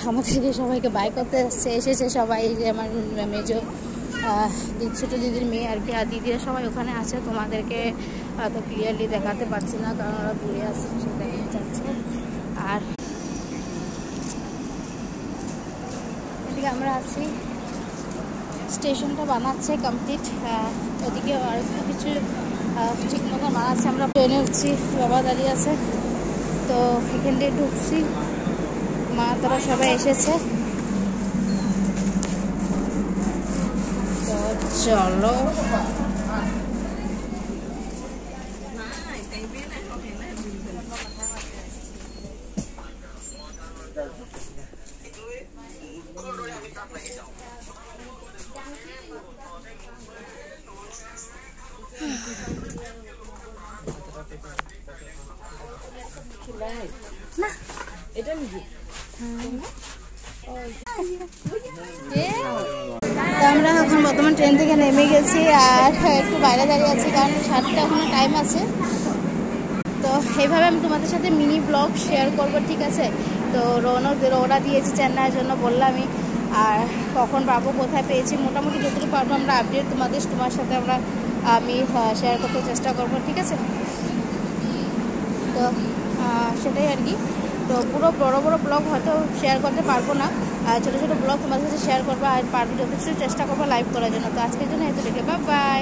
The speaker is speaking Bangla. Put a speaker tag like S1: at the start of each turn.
S1: আমাদেরকে সবাইকে বাই করতে এসেছে সবাই, যে আমার মেজো ছোটো দিদির মেয়ে আর কি, আর দিদিরা সবাই ওখানে আছে। তোমাদেরকে তো ক্লিয়ারলি দেখাতে পারছি না কারণ ওরা দূরে আসছে, সে দেখা যাচ্ছে। আর এদিকে আমরা আছি, স্টেশনটা বানাচ্ছে কমপ্লিট, ওদিকে আর কিছু ঠিক মতো বানাচ্ছে। আমরা ট্রেনে উঠছি, বাবা দাঁড়িয়ে আছে, তো এখান দিয়ে ঢুকছি, মা তারা সবাই এসেছে, তো চলো। না এটা নিজে আমরা এখন বর্তমান ট্রেন থেকে নেমে গেছি, আর একটু বাইরে দাঁড়িয়ে আছি কারণ 7টা এখনো টাইম আছে। তো এইভাবে আমি তোমাদের সাথে মিনি ব্লগ শেয়ার করব, ঠিক আছে। তো ওরা দিয়েছি চেন্নাইয়ের জন্য বললামই, আর কখন পাবো কোথায় পেয়েছি মোটামুটি যতটুকু পারবো আমরা আপডেট তোমার সাথে আমি শেয়ার করতে চেষ্টা করব, ঠিক আছে। তো সেটাই আর কি। তো পুরো বড় বড় ব্লগ হয়তো শেয়ার করতে পারবো না, ছোটো ছোটো ব্লগ তোমাদের সাথে শেয়ার করবো, আর পারবো যথেষ্ট চেষ্টা করবো লাইভ করার জন্য। তো আজকের জন্য এত বাই বাই।